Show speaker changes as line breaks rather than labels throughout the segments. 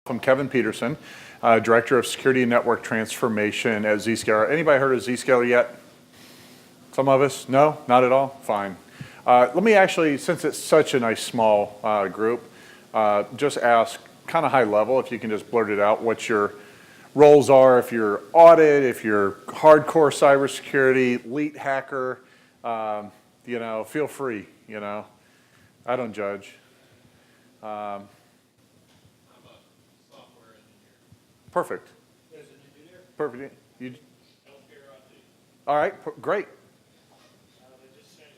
I'm Kevin Peterson, Director of Security and Network Transformation at ZScaler. Anybody heard of ZScaler yet? Some of us? No? Not at all? Fine. Let me actually, since it's such a nice small group, just ask kind of high level, if you can just blurt it out, what your roles are, if you're audit, if you're hardcore cybersecurity, elite hacker, feel free, I don't judge. Perfect.
As an engineer.
Perfect. You,
Healthcare IT.
all right, great.
They just changed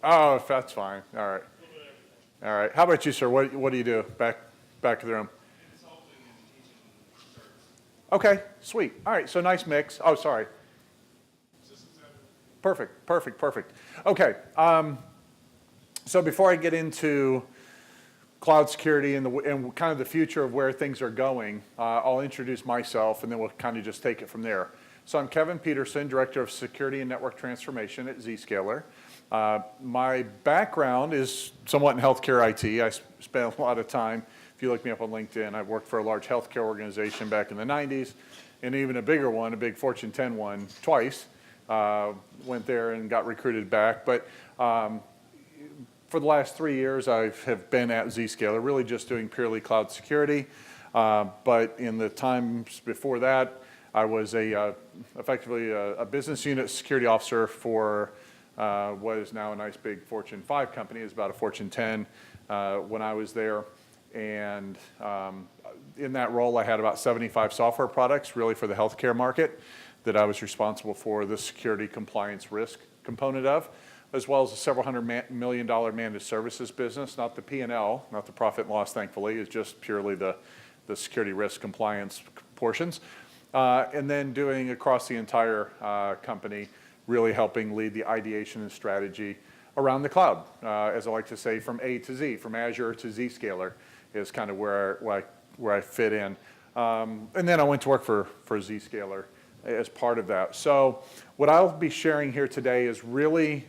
my job.
Oh, that's fine. All right.
A little bit of everything.
All right. How about you, sir? What do you do? Back of the room.
Consulting and teaching service.
Okay, sweet. All right, so nice mix. Oh, sorry.
Systems admin.
Perfect. Okay, so before I get into cloud security and kind of the future of where things are going, I'll introduce myself and then we'll kind of just take it from there. So I'm Kevin Peterson, Director of Security and Network Transformation at ZScaler. My background is somewhat in healthcare IT. I spent a lot of time, if you look me up on LinkedIn, I worked for a large healthcare organization back in the 90s, and even a bigger one, a big Fortune 10 one, twice. Went there and got recruited back. But for the last 3 years, I have been at ZScaler, really just doing purely cloud security. But in the times before that, I was effectively a business unit security officer for what is now a nice big Fortune 5 company. It's about a Fortune 10 when I was there. And in that role, I had about 75 software products, really for the healthcare market, that I was responsible for the security compliance risk component of, as well as a several $100 million managed services business, not the P&L, not the profit and loss, thankfully, it's just purely the security risk compliance portions. And then doing across the entire company, really helping lead the ideation and strategy around the cloud. As I like to say, from A to Z, from Azure to Zscaler is kind of where I fit in. And then I went to work for Zscaler as part of that. So what I'll be sharing here today is really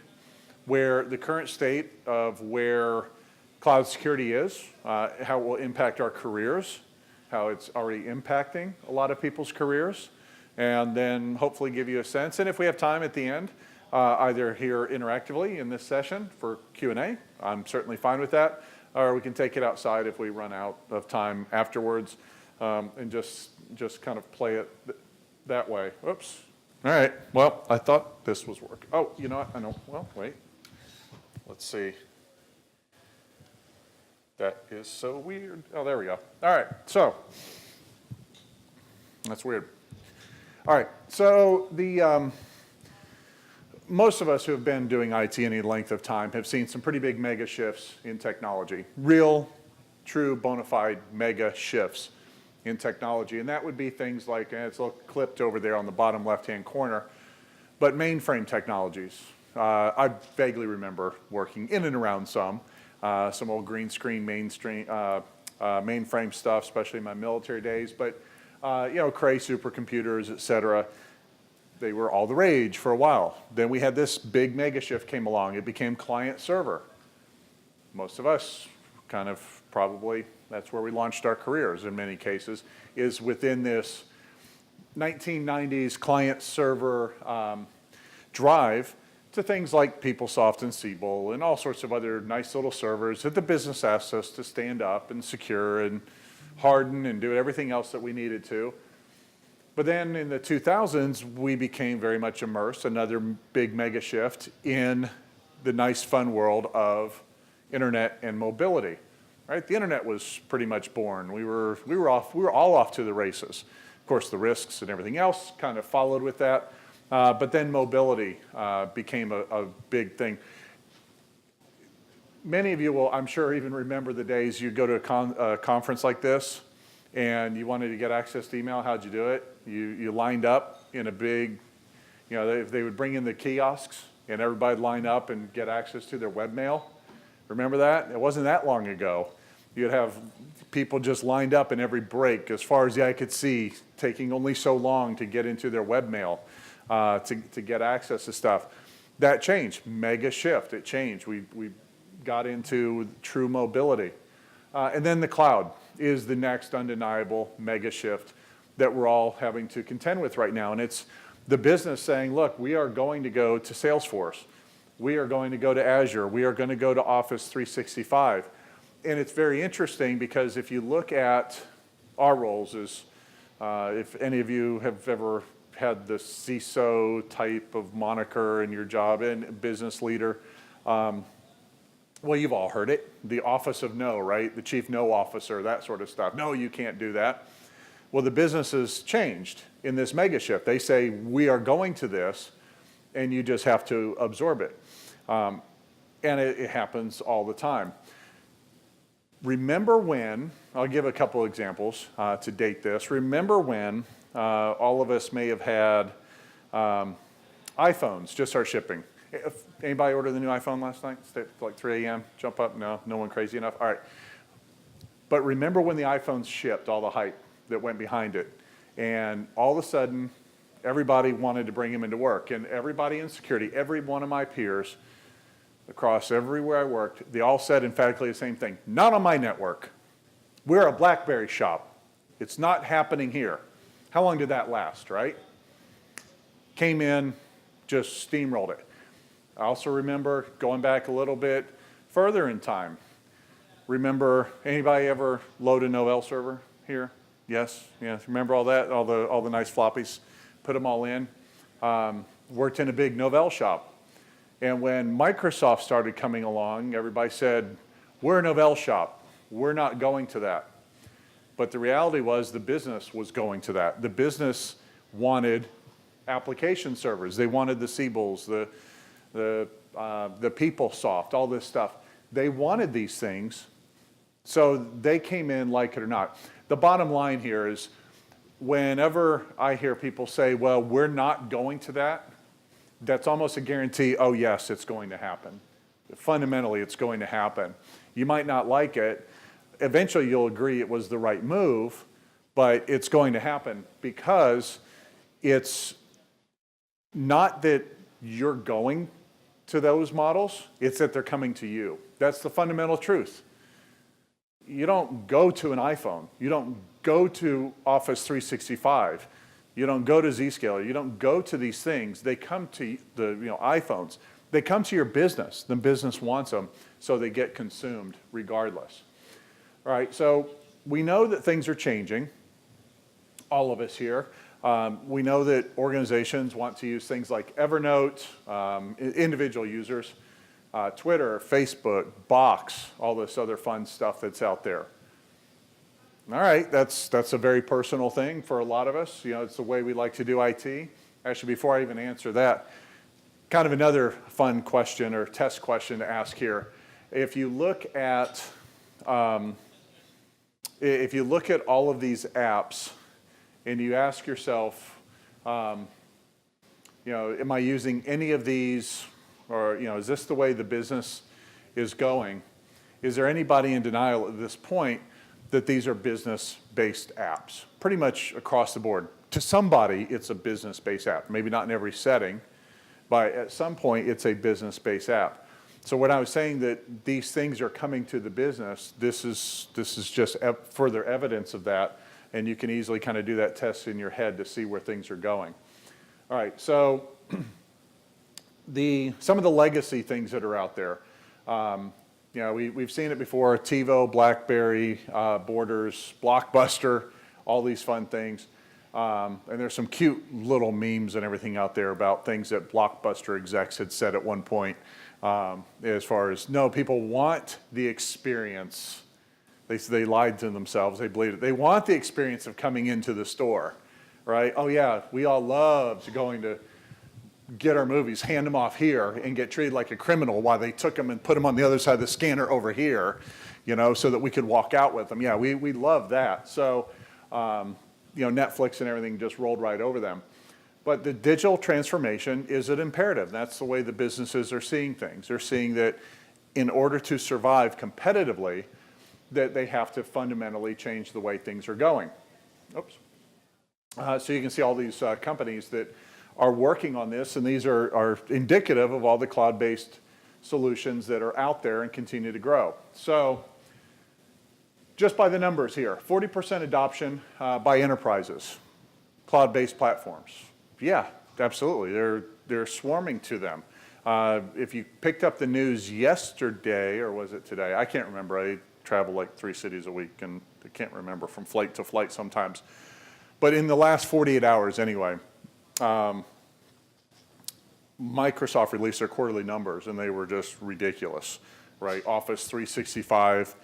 where the current state of where cloud security is, how it will impact our careers, how it's already impacting a lot of people's careers, and then hopefully give you a sense. And if we have time at the end, either here interactively in this session for Q&A, I'm certainly fine with that, or we can take it outside if we run out of time afterwards, and just kind of play it that way. Oops. All right. Well, I thought this was working. Oh, you know what? I know. Well, wait. Let's see. That is so weird. Oh, there we go. All right. So that's weird. All right. So most of us who have been doing IT any length of time have seen some pretty big mega shifts in technology. Real, true, bona fide mega shifts in technology. And that would be things like, and it's a little clipped over there on the bottom left-hand corner, but mainframe technologies. I vaguely remember working in and around some old green screen mainframe stuff, especially in my military days. But Cray supercomputers, et cetera, they were all the rage for a while. Then we had this big mega shift came along. It became client server. Most of us kind of probably, that's where we launched our careers in many cases, is within this 1990s client server drive to things like PeopleSoft and Siebel and all sorts of other nice little servers that the business asked us to stand up and secure and harden and do everything else that we needed to. But then in the 2000s, we became very much immersed, another big mega shift in the nice fun world of internet and mobility. Right? The internet was pretty much born. We were all off to the races. Of course, the risks and everything else kind of followed with that. But then mobility became a big thing. Many of you will, I'm sure, even remember the days you go to a conference like this and you wanted to get access to email. How'd you do it? You lined up in a big, they would bring in the kiosks and everybody would line up and get access to their webmail. Remember that? It wasn't that long ago. You'd have people just lined up in every break, as far as the eye could see, taking only so long to get into their webmail. To get access to stuff. That changed, mega shift, it changed. We got into true mobility. And then the cloud. is the next undeniable mega shift that we're all having to contend with right now. And it's the business saying, look, we are going to go to Salesforce. We are going to go to Azure. We are going to go to Office 365. And it's very interesting because if you look at our roles as, if any of you have ever had the CISO type of moniker in your job and business leader, well, you've all heard it. The office of no, right? The chief no officer, that sort of stuff. No, you can't do that. Well, the business has changed in this mega shift. They say, we are going to this, and you just have to absorb it. And it happens all the time. Remember when, I'll give a couple examples to date this. Remember when all of us may have had iPhones just start shipping. If anybody ordered the new iPhone last night? Stayed till like 3 a.m., jump up? No one crazy enough? All right. But remember when the iPhones shipped, all the hype that went behind it. And all of a sudden, everybody wanted to bring them into work. And everybody in security, every one of my peers, across everywhere I worked, they all said emphatically the same thing. Not on my network. We're a BlackBerry shop. It's not happening here. How long did that last, right? Came in, just steamrolled it. I also remember going back a little bit further in time. Remember, anybody ever load a Novell server here? Yes? Remember all that? All the nice floppies? Put them all in. Worked in a big Novell shop. And when Microsoft started coming along, everybody said, we're a Novell shop. We're not going to that. But the reality was the business was going to that. The business wanted application servers. They wanted the Siebels, the PeopleSoft, all this stuff. They wanted these things, so they came in like it or not. The bottom line here is whenever I hear people say, well, we're not going to that, that's almost a guarantee, oh yes, it's going to happen. Fundamentally, it's going to happen. You might not like it. Eventually, you'll agree it was the right move, but it's going to happen because it's not that you're going to those models, it's that they're coming to you. That's the fundamental truth. You don't go to an iPhone. You don't go to Office 365. You don't go to ZScaler. You don't go to these things. They come to the iPhones. They come to your business. The business wants them, so they get consumed regardless. All right, so we know that things are changing, all of us here. We know that organizations want to use things like Evernote, individual users, Twitter, Facebook, Box, all this other fun stuff that's out there. All right, that's a very personal thing for a lot of us. It's the way we like to do IT. Actually, before I even answer that, kind of another fun question or test question to ask here. If you look at all of these apps, and you ask yourself, am I using any of these, or is this the way the business is going? Is there anybody in denial at this point that these are business-based apps? Pretty much across the board. To somebody, it's a business-based app. Maybe not in every setting, but at some point, it's a business-based app. So when I was saying that these things are coming to the business, this is just further evidence of that. And you can easily kind of do that test in your head to see where things are going. All right, so some of the legacy things that are out there. We've seen it before, TiVo, BlackBerry, Borders, Blockbuster, all these fun things. And there's some cute little memes and everything out there about things that Blockbuster execs had said at one point as far as, no, people want the experience. They lied to themselves, they believed it. They want the experience of coming into the store, right? Oh yeah, we all loved going to get our movies, hand them off here, and get treated like a criminal while they took them and put them on the other side of the scanner over here, so that we could walk out with them. Yeah, we love that. So, Netflix and everything just rolled right over them. But the digital transformation is an imperative. That's the way the businesses are seeing things. They're seeing that in order to survive competitively, that they have to fundamentally change the way things are going. Oops. So you can see all these companies that are working on this, and these are indicative of all the cloud-based solutions that are out there and continue to grow. So Just by the numbers here, 40% adoption by enterprises, cloud-based platforms. Yeah, absolutely, they're swarming to them. If you picked up the news yesterday, or was it today? I can't remember. I travel like 3 cities a week, and I can't remember from flight to flight sometimes. But in the last 48 hours anyway, Microsoft released their quarterly numbers, and they were just ridiculous, right? Office 365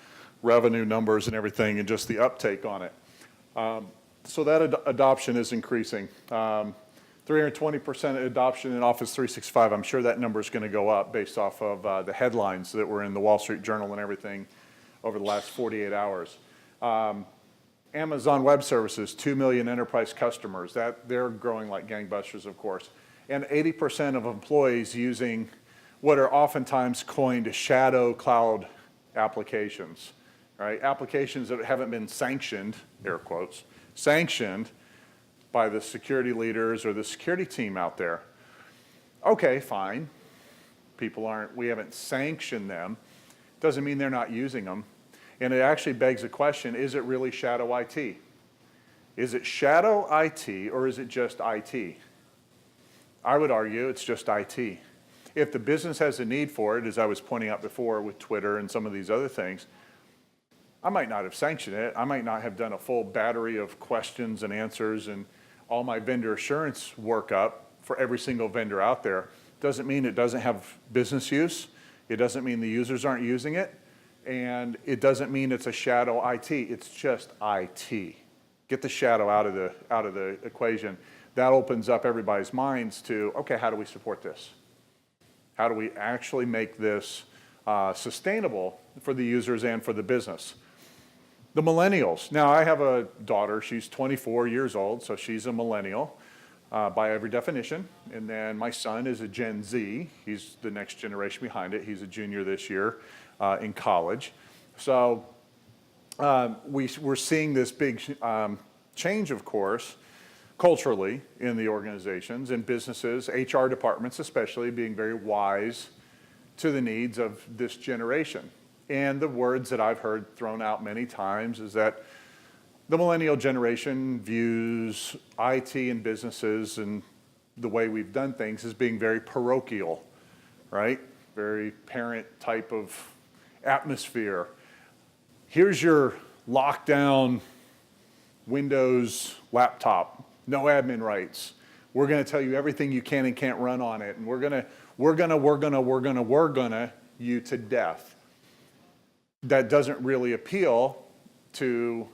revenue numbers and everything, and just the uptake on it. So that adoption is increasing. 320% adoption in Office 365. I'm sure that number is going to go up based off of the headlines that were in the Wall Street Journal and everything over the last 48 hours. Amazon Web Services, 2 million enterprise customers. They're growing like gangbusters, of course. And 80% of employees using what are oftentimes coined shadow cloud applications, right? Applications that haven't been sanctioned, air quotes, sanctioned by the security leaders or the security team out there. Okay, fine. We haven't sanctioned them. Doesn't mean they're not using them. And it actually begs the question, is it really shadow IT? Is it shadow IT or is it just IT? I would argue it's just IT. If the business has a need for it, as I was pointing out before with Twitter and some of these other things, I might not have sanctioned it. I might not have done a full battery of questions and answers and all my vendor assurance workup for every single vendor out there. Doesn't mean it doesn't have business use. It doesn't mean the users aren't using it. And it doesn't mean it's a shadow IT. It's just IT. Get the shadow out of the equation. That opens up everybody's minds to, okay, how do we support this? How do we actually make this sustainable for the users and for the business? The millennials. Now, I have a daughter. She's 24 years old, so she's a millennial by every definition. And then my son is a Gen Z. He's the next generation behind it. He's a junior this year in college. So we're seeing this big change, of course, culturally in the organizations and businesses, HR departments especially, being very wise to the needs of this generation. And the words that I've heard thrown out many times is that the millennial generation views IT and businesses and the way we've done things as being very parochial, right? Very parent type of atmosphere. Here's your lockdown Windows laptop, no admin rights. We're going to tell you everything you can and can't run on it, and we're gonna you to death. That doesn't really appeal to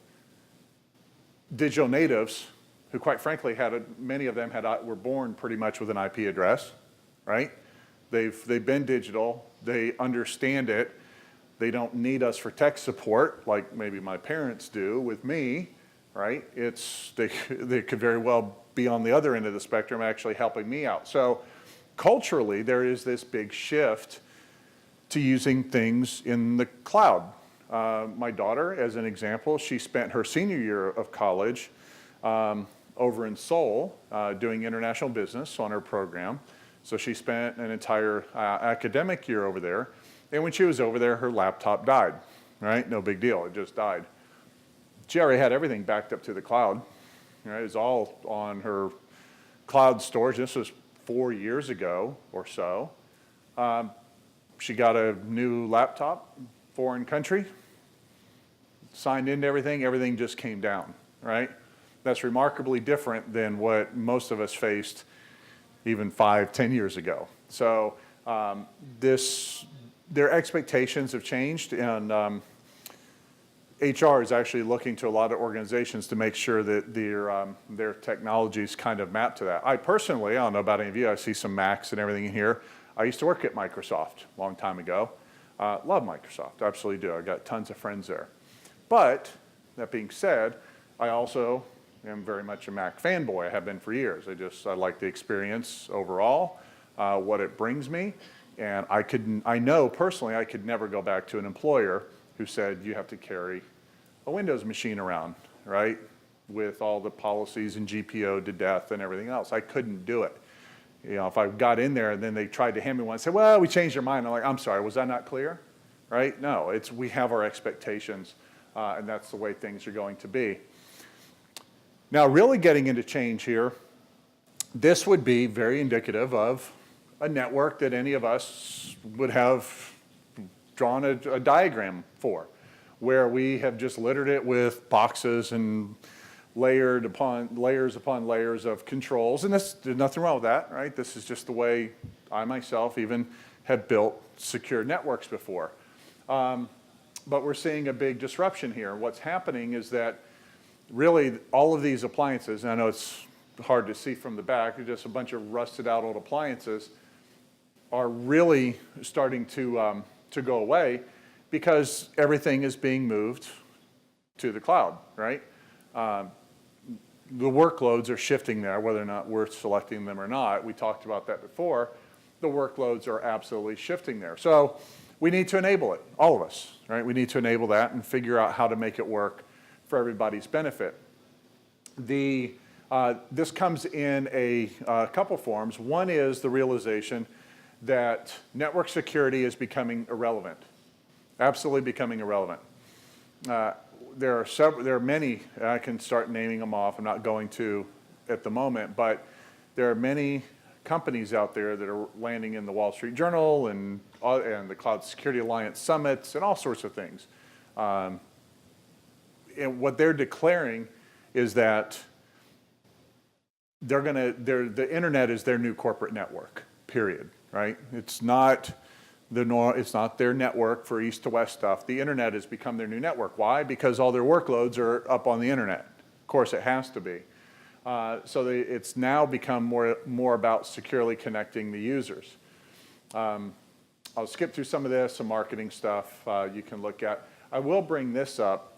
digital natives who, quite frankly, many of them were born pretty much with an IP address, right? They've been digital. They understand it. They don't need us for tech support like maybe my parents do with me, right? They could very well be on the other end of the spectrum actually helping me out. So culturally, there is this big shift to using things in the cloud. My daughter, as an example, she spent her senior year of college over in Seoul doing international business on her program. So she spent an entire academic year over there. And when she was over there, her laptop died, right? No big deal, it just died. She already had everything backed up to the cloud. Right? It was all on her cloud storage. This was 4 years ago or so. She got a new laptop, foreign country, signed into everything just came down, right? That's remarkably different than what most of us faced even 5, 10 years ago. So their expectations have changed, and HR is actually looking to a lot of organizations to make sure that their technologies kind of map to that. I personally, I don't know about any of you, I see some Macs and everything in here. I used to work at Microsoft a long time ago. Love Microsoft, absolutely do. I got tons of friends there. But that being said, I also am very much a Mac fanboy. I have been for years. I like the experience overall, what it brings me. And I know personally I could never go back to an employer who said you have to carry a Windows machine around, right? With all the policies and GPO to death and everything else. I couldn't do it. You know, if I got in there and then they tried to hand me one and said, well, we changed our mind. I'm like, I'm sorry, was that not clear? Right? No, we have our expectations and that's the way things are going to be. Now, really getting into change here, this would be very indicative of a network that any of us would have drawn a diagram for, where we have just littered it with boxes and layers upon layers of controls. And there's nothing wrong with that, right? This is just the way I myself even have built secure networks before. But we're seeing a big disruption here. What's happening is that really all of these appliances, and I know it's hard to see from the back, they're just a bunch of rusted out old appliances, are really starting to go away because everything is being moved to the cloud, right? The workloads are shifting there, whether or not we're selecting them or not. We talked about that before. The workloads are absolutely shifting there. So we need to enable it, all of us, right? We need to enable that and figure out how to make it work for everybody's benefit. This comes in a couple forms. One is the realization that network security is becoming irrelevant, absolutely becoming irrelevant. There are many, I can start naming them off, I'm not going to at the moment, but there are many companies out there that are landing in the Wall Street Journal and the Cloud Security Alliance summits and all sorts of things. And what they're declaring is that the internet is their new corporate network, period, right? It's not their network for east to west stuff. The internet has become their new network. Why? Because all their workloads are up on the internet. Of course, it has to be. It's now become more about securely connecting the users. I'll skip through some of this, some marketing stuff you can look at. I will bring this up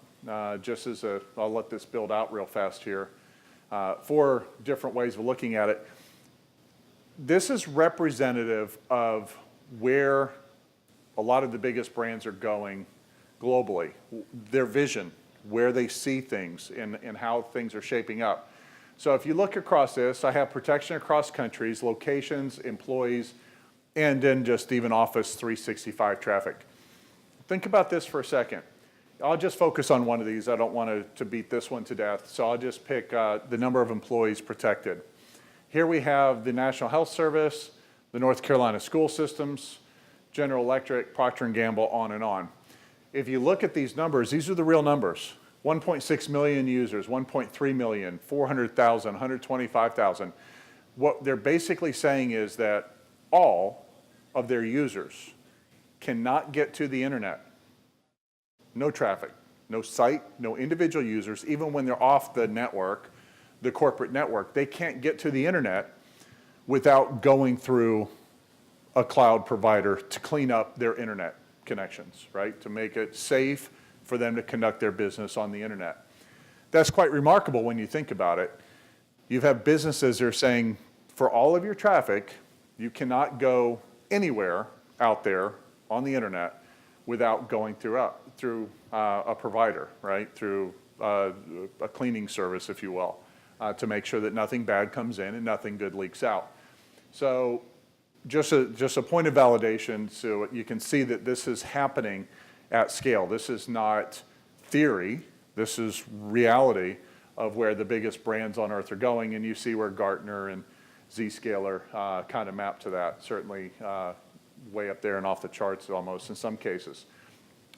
just as I'll let this build out real fast here. 4 different ways of looking at it. This is representative of where a lot of the biggest brands are going globally, their vision, where they see things and how things are shaping up. So if you look across this, I have protection across countries, locations, employees, and then just even Office 365 traffic. Think about this for a second. I'll just focus on one of these. I don't want to beat this one to death, so I'll just pick the number of employees protected. Here we have the National Health Service, the North Carolina School Systems, General Electric, Procter & Gamble, on and on. If you look at these numbers, these are the real numbers. 1.6 million users, 1.3 million, 400,000, 125,000. What they're basically saying is that all of their users cannot get to the internet. No traffic, no site, no individual users, even when they're off the network, the corporate network, they can't get to the internet without going through a cloud provider to clean up their internet connections, right? To make it safe for them to conduct their business on the internet. That's quite remarkable when you think about it. You have businesses that are saying, for all of your traffic, you cannot go anywhere out there on the internet without going through a provider, right? Through a cleaning service, if you will, to make sure that nothing bad comes in and nothing good leaks out. So just a point of validation so you can see that this is happening at scale. This is not theory. This is reality of where the biggest brands on earth are going, and you see where Gartner and ZScaler kind of map to that, certainly way up there and off the charts almost in some cases.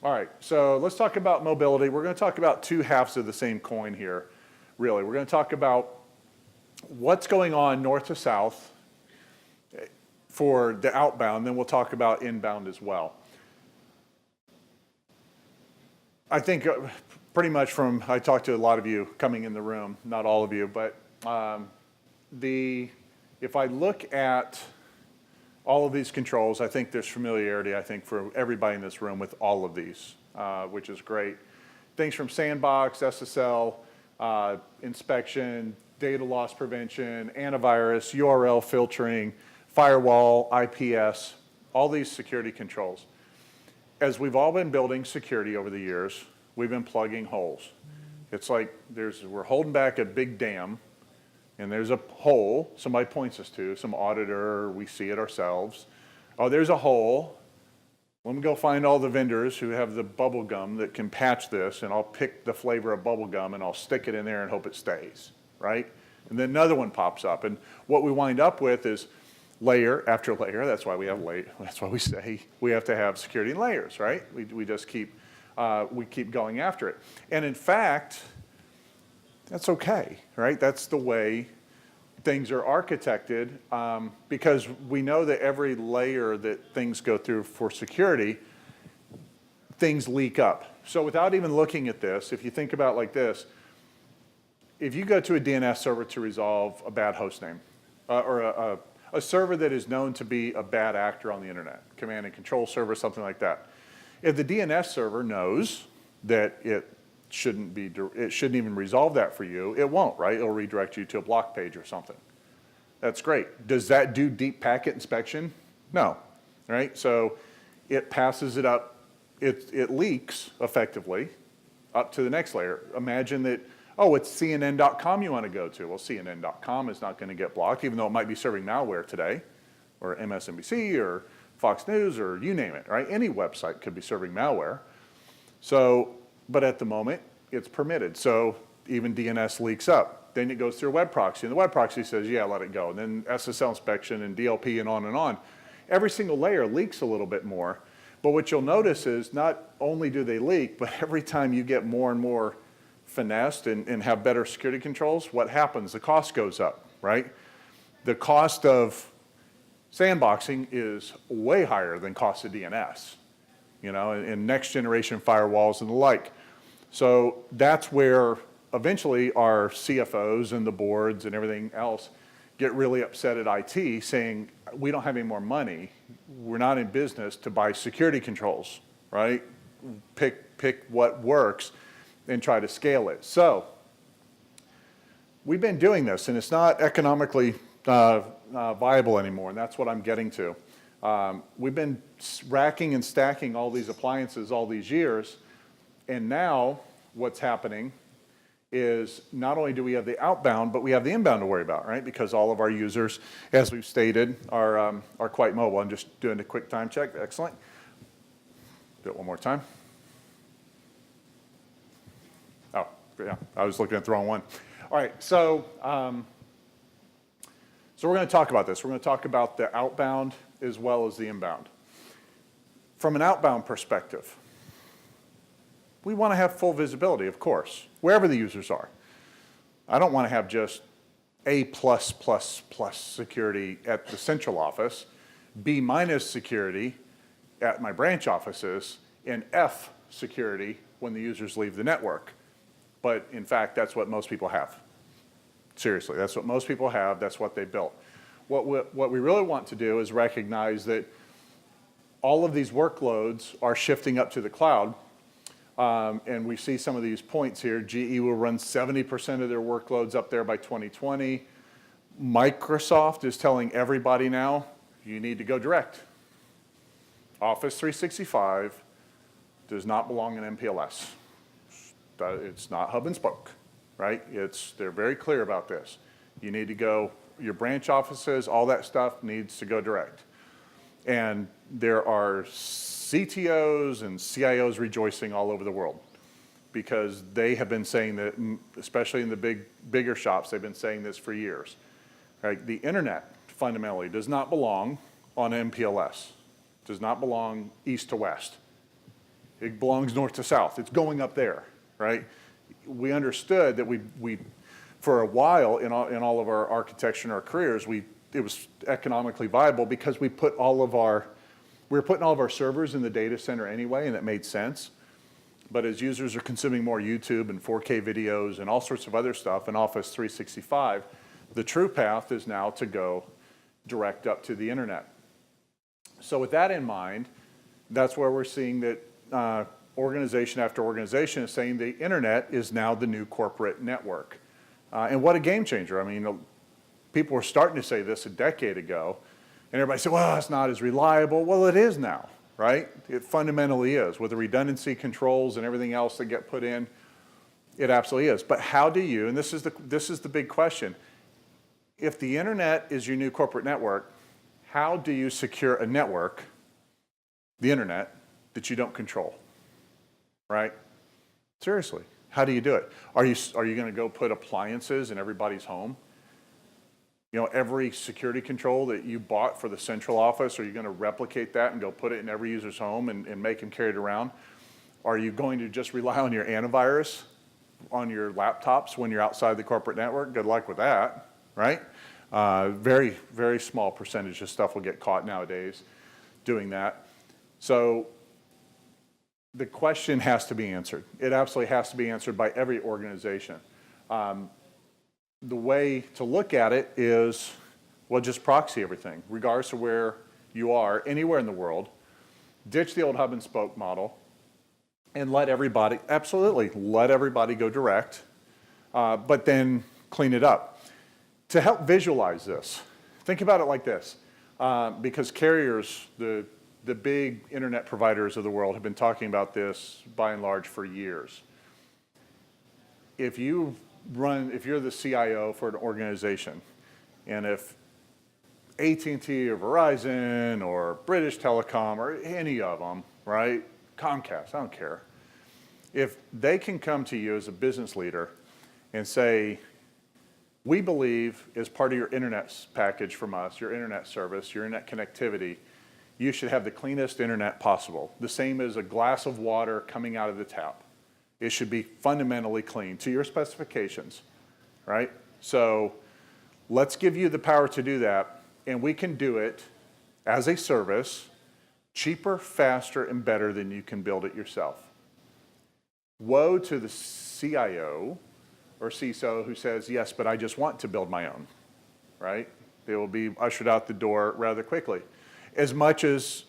All right, so let's talk about mobility. We're going to talk about 2 halves of the same coin here, really. We're going to talk about what's going on north to south for the outbound, then we'll talk about inbound as well. I think pretty much I talked to a lot of you coming in the room, not all of you, but if I look at all of these controls, I think there's familiarity, I think, for everybody in this room with all of these, which is great. Things from sandbox, SSL, inspection, data loss prevention, antivirus, URL filtering, firewall, IPS, all these security controls. As we've all been building security over the years, we've been plugging holes. It's like we're holding back a big dam, and there's a hole somebody points us to, some auditor, we see it ourselves. Oh, there's a hole. Let me go find all the vendors who have the bubble gum that can patch this, and I'll pick the flavor of bubble gum and I'll stick it in there and hope it stays, right? And then another one pops up. And what we wind up with is layer after layer. That's why we have that's why we say we have to have security in layers, right? We just keep going after it. And in fact, that's okay, right? That's the way things are architected, because we know that every layer that things go through for security, things leak up. So without even looking at this, if you think about it like this, if you go to a DNS server to resolve a bad host name, or a server that is known to be a bad actor on the internet, command and control server, something like that, if the DNS server knows that it shouldn't even resolve that for you, it won't, right? It'll redirect you to a block page or something. That's great. Does that do deep packet inspection? No, right? So it passes it up, it leaks effectively up to the next layer. Imagine that, oh, it's CNN.com you want to go to. Well, CNN.com is not going to get blocked, even though it might be serving malware today, or MSNBC, or Fox News, or you name it, right? Any website could be serving malware. So, but at the moment, it's permitted. So even DNS leaks up. Then it goes through a web proxy, and the web proxy says, yeah, let it go. And then SSL inspection and DLP and on and on. Every single layer leaks a little bit more. But what you'll notice is not only do they leak, but every time you get more and more finessed and have better security controls, what happens? The cost goes up, right? The cost of sandboxing is way higher than cost of DNS, you know, and next generation firewalls and the like. So that's where eventually our CFOs and the boards and everything else get really upset at IT, saying, we don't have any more money. We're not in business to buy security controls, right? Pick what works and try to scale it. So we've been doing this, and it's not economically viable anymore, and that's what I'm getting to. We've been racking and stacking all these appliances all these years, and now what's happening is not only do we have the outbound, but we have the inbound to worry about, right? Because all of our users, as we've stated, are quite mobile. I'm just doing a quick time check. Excellent. Do it one more time. Oh, yeah, I was looking at the wrong one. All right, so we're going to talk about this. We're going to talk about the outbound as well as the inbound. From an outbound perspective, we want to have full visibility, of course, wherever the users are. I don't want to have just A+++ security at the central office, B- security at my branch offices, and F security when the users leave the network. But in fact, that's what most people have. Seriously, that's what most people have. That's what they built. What we really want to do is recognize that all of these workloads are shifting up to the cloud. And we see some of these points here. GE will run 70% of their workloads up there by 2020. Microsoft is telling everybody now, you need to go direct. Office 365 does not belong in MPLS. It's not hub and spoke, right? They're very clear about this. You need to go, your branch offices, all that stuff needs to go direct. And there are CTOs and CIOs rejoicing all over the world because they have been saying that, especially in the bigger shops, they've been saying this for years. Right? The internet fundamentally does not belong on MPLS. Does not belong east to west. It belongs north to south. It's going up there, right? We understood that we for a while in all of our architecture and our careers, it was economically viable because we were putting all of our servers in the data center anyway, and it made sense. But as users are consuming more YouTube and 4K videos and all sorts of other stuff in Office 365, the true path is now to go direct up to the internet. So with that in mind, that's where we're seeing that organization after organization is saying the internet is now the new corporate network. And what a game changer. I mean, people were starting to say this a decade ago, and everybody said, well, it's not as reliable. Well, it is now, right? It fundamentally is. With the redundancy controls and everything else that get put in, it absolutely is. But how do you, and this is the big question, if the internet is your new corporate network, how do you secure a network, the internet, that you don't control, right? Seriously, how do you do it? Are you going to go put appliances in everybody's home? You know, every security control that you bought for the central office, are you going to replicate that and go put it in every user's home and make them carry it around? Are you going to just rely on your antivirus on your laptops when you're outside the corporate network? Good luck with that, right? Very, very small percentage of stuff will get caught nowadays doing that. So the question has to be answered. It absolutely has to be answered by every organization. The way to look at it is, well, just proxy everything, regardless of where you are, anywhere in the world. Ditch the old hub and spoke model and let everybody, absolutely, let everybody go direct, but then clean it up. To help visualize this, think about it like this, because carriers, the big internet providers of the world have been talking about this by and large for years. If you're the CIO for an organization, and if AT&T or Verizon or British Telecom or any of them, right, Comcast, I don't care, if they can come to you as a business leader and say, we believe as part of your internet package from us, your internet service, your internet connectivity, you should have the cleanest internet possible, the same as a glass of water coming out of the tap. It should be fundamentally clean to your specifications, right? So let's give you the power to do that, and we can do it as a service, cheaper, faster, and better than you can build it yourself. Woe to the CIO or CISO who says, yes, but I just want to build my own, right? They will be ushered out the door rather quickly. As much as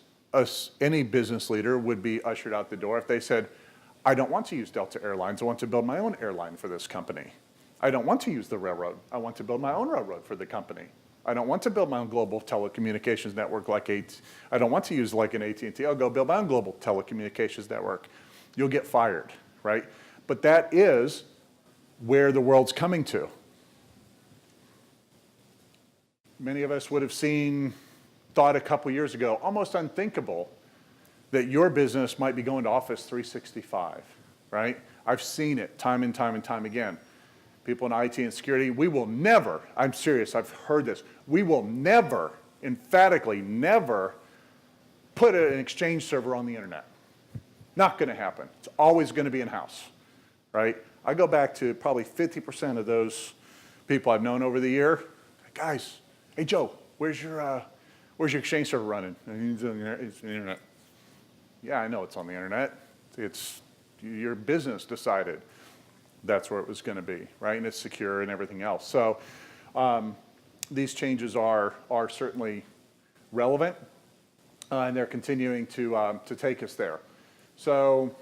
any business leader would be ushered out the door if they said, I don't want to use Delta Airlines, I want to build my own airline for this company. I don't want to use the railroad, I want to build my own railroad for the company. I don't want to build my own global telecommunications network I don't want to use like an AT&T, I'll go build my own global telecommunications network. You'll get fired, right? But that is where the world's coming to. Many of us would have thought a couple years ago, almost unthinkable, that your business might be going to Office 365, right? I've seen it time and time and time again. People in IT and security, we will never, I'm serious, I've heard this, we will never, emphatically never, put an Exchange server on the internet. Not gonna happen. It's always gonna be in-house, right? I go back to probably 50% of those people I've known over the year. Guys, hey Joe, where's your Exchange server running? It's on the internet. Yeah, I know it's on the internet. It's your business decided that's where it was going to be, right? And it's secure and everything else. So these changes are certainly relevant, and they're continuing to take us there. So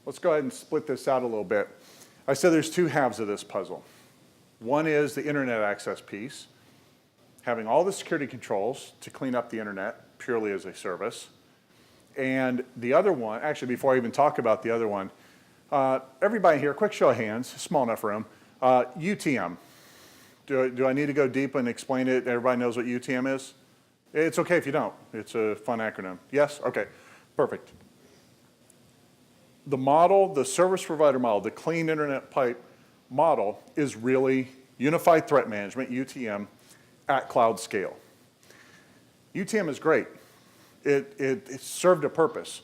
let's go ahead and split this out a little bit. I said there's two halves of this puzzle. One is the internet access piece, having all the security controls to clean up the internet purely as a service. And the other one, actually before I even talk about the other one, everybody here, quick show of hands, small enough room, UTM. Do I need to go deep and explain it? Everybody knows what UTM is? It's okay if you don't. It's a fun acronym. Yes? Okay, perfect. The model, the service provider model, the clean internet pipe model is really unified threat management, UTM, at cloud scale. UTM is great. It served a purpose.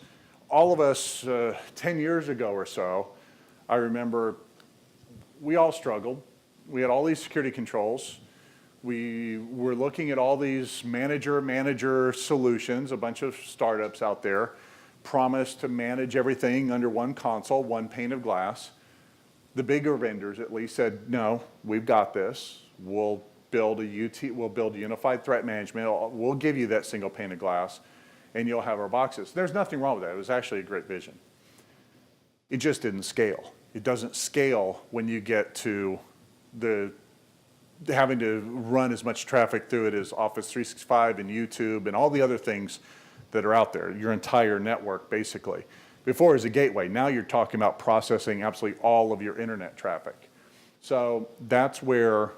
All of us 10 years ago or so, I remember we all struggled. We had all these security controls. We were looking at all these manager solutions, a bunch of startups out there, promised to manage everything under one console, one pane of glass. The bigger vendors at least said, no, we've got this. We'll build unified threat management. We'll give you that single pane of glass, and you'll have our boxes. There's nothing wrong with that. It was actually a great vision. It just didn't scale. It doesn't scale when you get to having to run as much traffic through it as Office 365 and YouTube and all the other things that are out there, your entire network basically. Before it was a gateway, now you're talking about processing absolutely all of your internet traffic. So that's where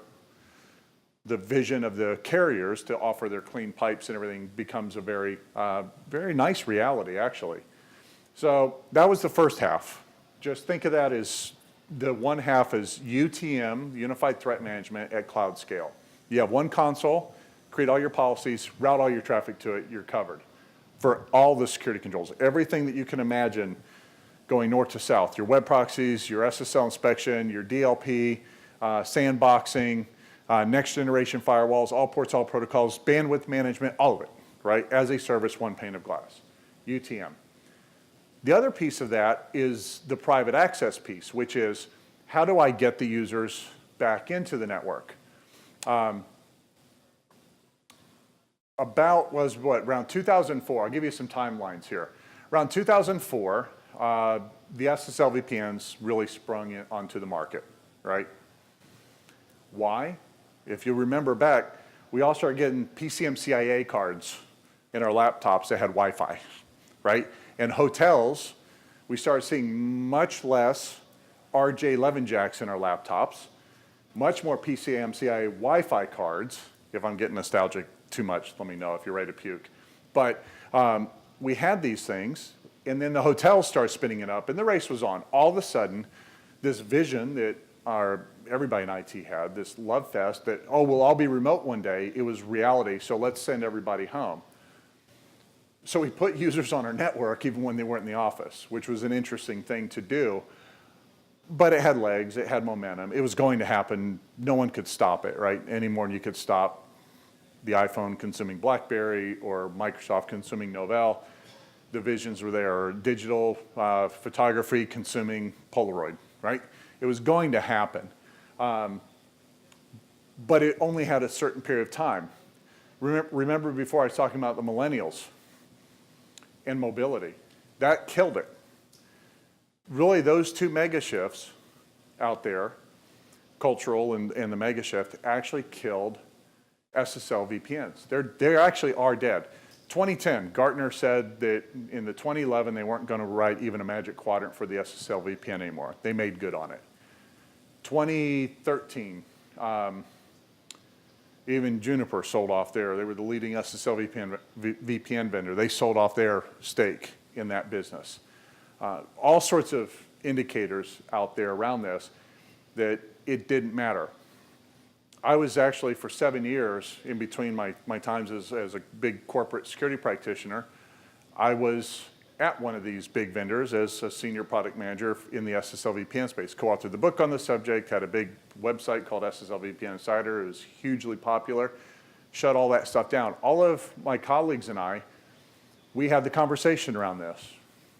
the vision of the carriers to offer their clean pipes and everything becomes a very, very nice reality, actually. So that was the first half. Just think of that as the one half is UTM, Unified Threat Management at cloud scale. You have one console, create all your policies, route all your traffic to it, you're covered for all the security controls. Everything that you can imagine going north to south, your web proxies, your SSL inspection, your DLP, sandboxing, next generation firewalls, all ports, all protocols, bandwidth management, all of it, right? As a service, one pane of glass, UTM. The other piece of that is the private access piece, which is how do I get the users back into the network? Around 2004, I'll give you some timelines here. Around 2004, the SSL VPNs really sprung onto the market, right? Why? If you remember back, we all started getting PCMCIA cards in our laptops that had Wi-Fi, right? And hotels, we started seeing much less RJ11 jacks in our laptops, much more PCMCIA Wi-Fi cards. If I'm getting nostalgic too much, let me know if you're ready to puke. But we had these things, and then the hotels started spinning it up, and the race was on. All of a sudden, this vision that everybody in IT had, this love fest that, oh, we'll all be remote one day, it was reality, so let's send everybody home. So we put users on our network even when they weren't in the office, which was an interesting thing to do. But it had legs, it had momentum. It was going to happen. No one could stop it, right? Any more than you could stop the iPhone consuming BlackBerry or Microsoft consuming Novell. The visions were there, or digital photography consuming Polaroid, right? It was going to happen. But it only had a certain period of time. Remember before I was talking about the Millennials and mobility. That killed it. Really, those two mega shifts out there, cultural and the mega shift, actually killed SSL VPNs. They actually are dead. 2010, Gartner said that in the 2011, they weren't going to write even a Magic Quadrant for the SSL VPN anymore. They made good on it. 2013, even Juniper sold off there. They were the leading SSL VPN vendor. They sold off their stake in that business. All sorts of indicators out there around this that it didn't matter. I was actually for 7 years in between my times as a big corporate security practitioner, I was at one of these big vendors as a senior product manager in the SSL VPN space. Co-authored the book on the subject, had a big website called SSL VPN Insider. It was hugely popular. Shut all that stuff down. All of my colleagues and I, we had the conversation around this.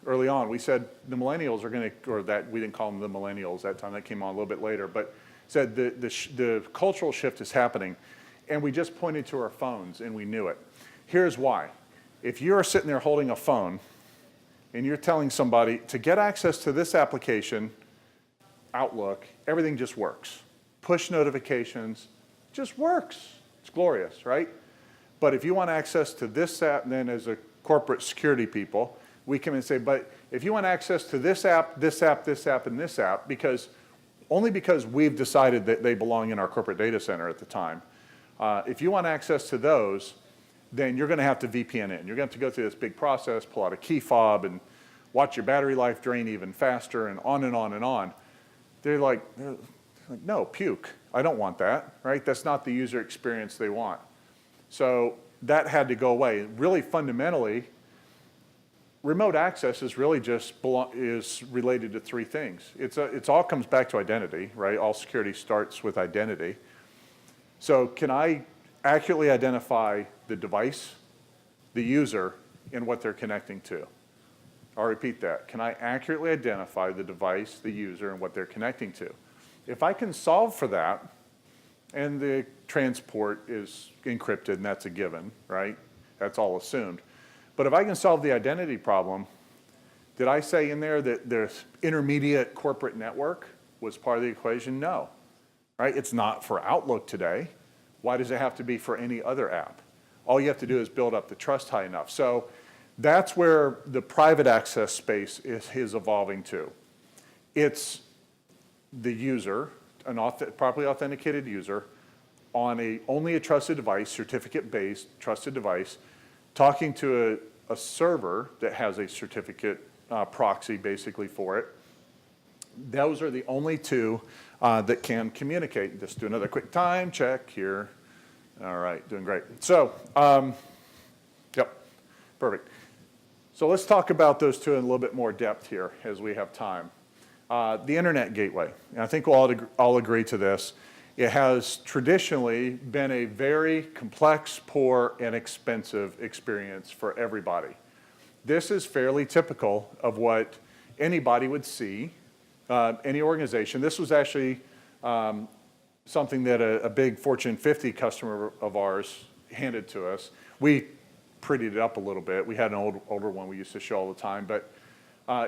Early on, we said the millennials are going to, or that we didn't call them the millennials that time, that came on a little bit later, but said the cultural shift is happening. And we just pointed to our phones and we knew it. Here's why. If you're sitting there holding a phone and you're telling somebody to get access to this application, Outlook, everything just works. Push notifications just works. It's glorious, right? But if you want access to this app, then as a corporate security people, we come and say, but if you want access to this app, this app, this app, and this app, only because we've decided that they belong in our corporate data center at the time, if you want access to those, then you're going to have to VPN in. You're going to have to go through this big process, pull out a key fob, and watch your battery life drain even faster, and on and on and on. They're like, no, puke. I don't want that, right? That's not the user experience they want. So that had to go away. Really fundamentally, remote access is really just is related to three things. It's all comes back to identity, right? All security starts with identity. So can I accurately identify the device, the user, and what they're connecting to? I'll repeat that. Can I accurately identify the device, the user, and what they're connecting to? If I can solve for that, and the transport is encrypted, and that's a given, right? That's all assumed. But if I can solve the identity problem, did I say in there that the intermediate corporate network was part of the equation? No, right? It's not for Outlook today. Why does it have to be for any other app? All you have to do is build up the trust high enough. So that's where the private access space is evolving to. It's the user, an properly authenticated user, on only a trusted device, certificate-based trusted device, talking to a server that has a certificate proxy basically for it. Those are the only two that can communicate. Just do another quick time check here. All right, doing great. So, yep, perfect. So let's talk about those two in a little bit more depth here as we have time. The internet gateway, and I think we'll all agree to this. It has traditionally been a very complex, poor, and expensive experience for everybody. This is fairly typical of what anybody would see, any organization. This was actually something that a big Fortune 50 customer of ours handed to us. We prettied it up a little bit. We had an older one we used to show all the time, but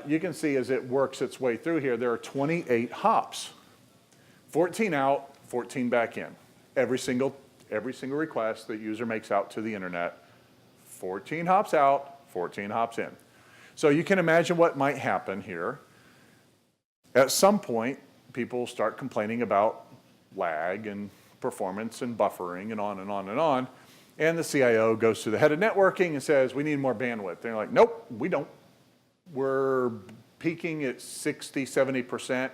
you can see as it works its way through here, there are 28 hops. 14 out, 14 back in. Every single request that user makes out to the internet, 14 hops out, 14 hops in. So you can imagine what might happen here. At some point, people start complaining about lag and performance and buffering and on and on and on. And the CIO goes to the head of networking and says, we need more bandwidth. They're like, nope, we don't. We're peaking at 60, 70%.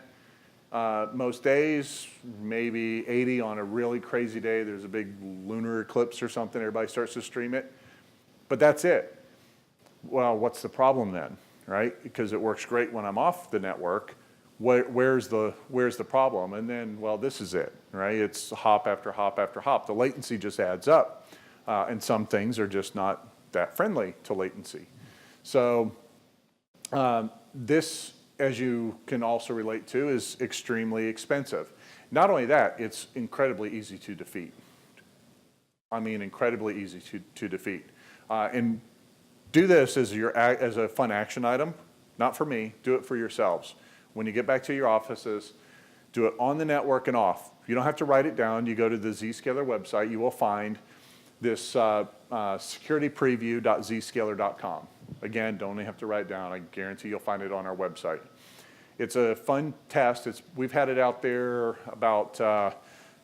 Most days, maybe 80 on a really crazy day. There's a big lunar eclipse or something. Everybody starts to stream it. But that's it. Well, what's the problem then, right? Because it works great when I'm off the network. Where's the problem? And then, well, this is it, right? It's hop after hop after hop. The latency just adds up. And some things are just not that friendly to latency. So this, as you can also relate to, is extremely expensive. Not only that, it's incredibly easy to defeat. I mean, incredibly easy to defeat. And do this as a fun action item, not for me, do it for yourselves. When you get back to your offices, do it on the network and off. You don't have to write it down. You go to the ZScaler website, you will find this securitypreview.zscaler.com. Again, don't even have to write it down. I guarantee you'll find it on our website. It's a fun test. We've had it out there about,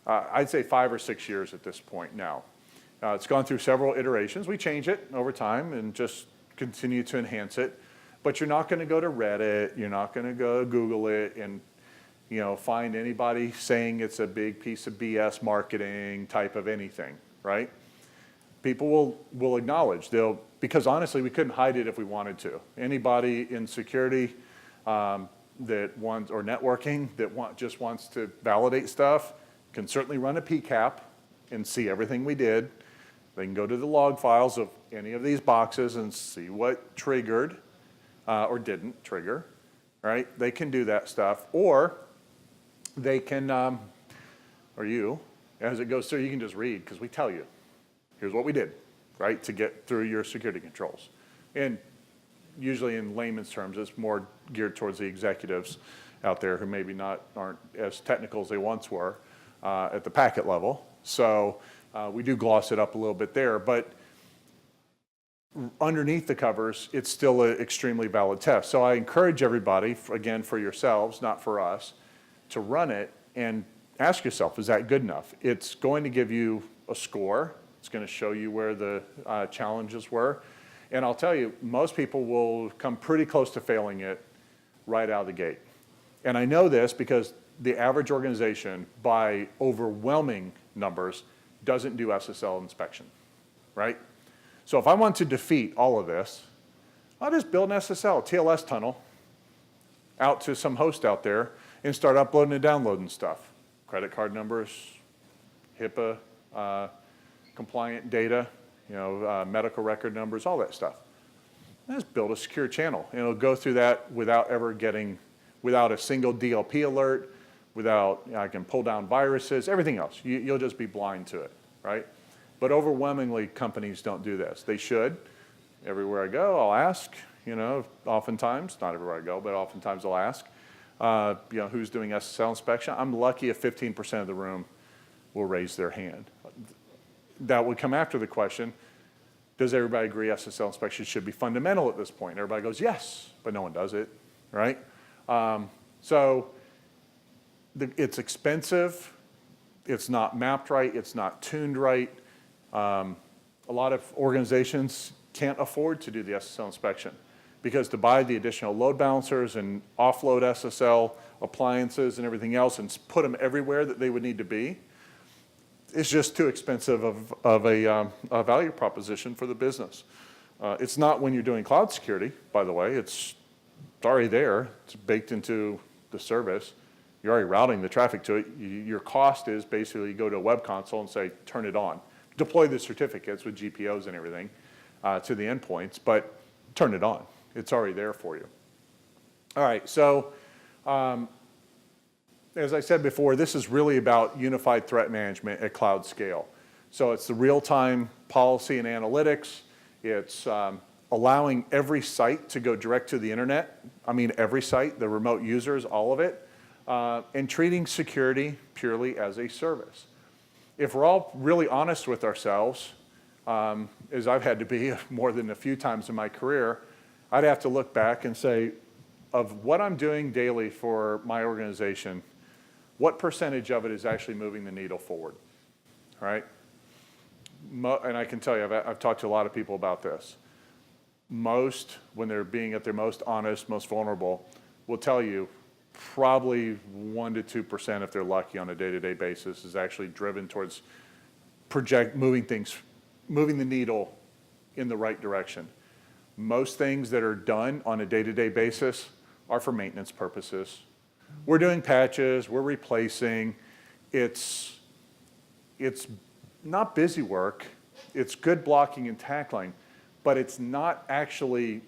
I'd say 5 or 6 years at this point now. It's gone through several iterations. We change it over time and just continue to enhance it. But you're not going to go to Reddit. You're not going to go Google it and find anybody saying it's a big piece of BS marketing type of anything, right? People will acknowledge. Because honestly, we couldn't hide it if we wanted to. Anybody in security that wants, or networking, that just wants to validate stuff can certainly run a PCAP and see everything we did. They can go to the log files of any of these boxes and see what triggered or didn't trigger, right? They can do that stuff. Or they can, or you, as it goes through, you can just read, because we tell you, here's what we did, right, to get through your security controls. And usually in layman's terms, it's more geared towards the executives out there who maybe aren't as technical as they once were at the packet level. So we do gloss it up a little bit there. But underneath the covers, it's still an extremely valid test. So I encourage everybody, again, for yourselves, not for us, to run it and ask yourself, is that good enough? It's going to give you a score. It's going to show you where the challenges were. And I'll tell you, most people will come pretty close to failing it right out of the gate. And I know this because the average organization, by overwhelming numbers, doesn't do SSL inspection, right? So if I want to defeat all of this, I'll just build an SSL, TLS tunnel, out to some host out there and start uploading and downloading stuff. Credit card numbers, HIPAA, compliant data, medical record numbers, all that stuff. And just build a secure channel. And it'll go through that without a single DLP alert, I can pull down viruses, everything else. You'll just be blind to it, right? But overwhelmingly, companies don't do this. They should. Everywhere I go, I'll ask, oftentimes, not everywhere I go, but oftentimes I'll ask, who's doing SSL inspection? I'm lucky if 15% of the room will raise their hand. That would come after the question, does everybody agree SSL inspection should be fundamental at this point? Everybody goes, yes, but no one does it, right? So it's expensive, It's not mapped right, it's not tuned right. A lot of organizations can't afford to do the SSL inspection because to buy the additional load balancers and offload SSL appliances and everything else and put them everywhere that they would need to be, it's just too expensive of a value proposition for the business. It's not when you're doing cloud security, by the way. It's already there. It's baked into the service. You're already routing the traffic to it. Your cost is basically you go to a web console and say, turn it on. Deploy the certificates with GPOs and everything to the endpoints, but turn it on. It's already there for you. All right, so as I said before, this is really about unified threat management at cloud scale. So it's the real-time policy and analytics. It's allowing every site to go direct to the internet. I mean every site, the remote users, all of it. And treating security purely as a service. If we're all really honest with ourselves, as I've had to be more than a few times in my career, I'd have to look back and say, of what I'm doing daily for my organization, what percentage of it is actually moving the needle forward, right? And I can tell you, I've talked to a lot of people about this. Most, when they're being at their most honest, most vulnerable, will tell you probably 1% to 2%, if they're lucky on a day-to-day basis, is actually driven towards moving the needle in the right direction. Most things that are done on a day-to-day basis are for maintenance purposes. We're doing patches, we're replacing. It's not busy work, it's good blocking and tackling, but it's not actually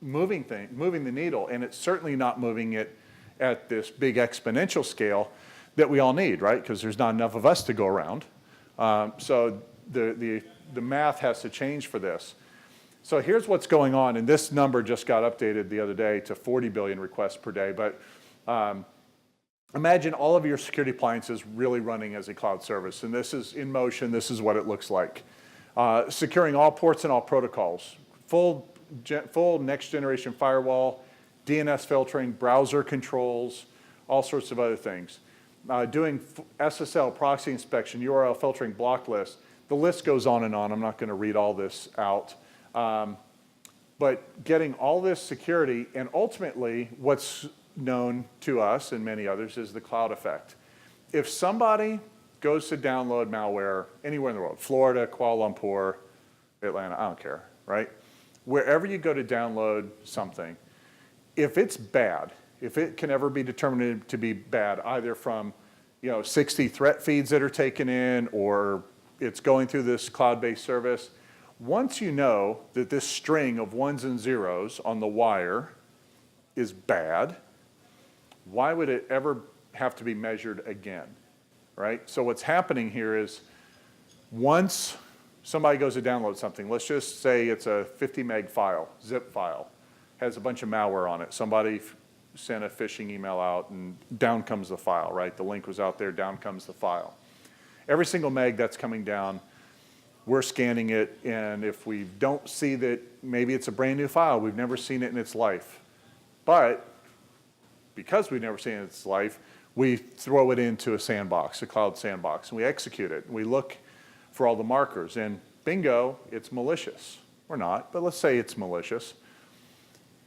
moving the needle, and it's certainly not moving it at this big exponential scale that we all need, right? Because there's not enough of us to go around. So the math has to change for this. So here's what's going on, and this number just got updated the other day to 40 billion requests per day, but imagine all of your security appliances really running as a cloud service, and this is in motion, this is what it looks like. Securing all ports and all protocols, full next generation firewall, DNS filtering, browser controls, all sorts of other things. Doing SSL, proxy inspection, URL filtering, block lists. The list goes on and on. I'm not going to read all this out. But getting all this security, and ultimately what's known to us and many others is the cloud effect. If somebody goes to download malware anywhere in the world, Florida, Kuala Lumpur, Atlanta, I don't care, right? Wherever you go to download something, if it's bad, if it can ever be determined to be bad, either from 60 threat feeds that are taken in, or it's going through this cloud-based service, once you know that this string of ones and zeros on the wire is bad, why would it ever have to be measured again, right? So what's happening here is once somebody goes to download something, let's just say it's a 50 meg file, zip file, has a bunch of malware on it. Somebody sent a phishing email out and down comes the file, right? The link was out there, down comes the file. Every single meg that's coming down, we're scanning it, and if we don't see that maybe it's a brand new file, we've never seen it in its life. But because we've never seen it in its life, we throw it into a sandbox, a cloud sandbox, and we execute it. We look for all the markers, and bingo, it's malicious. Or not, but let's say it's malicious.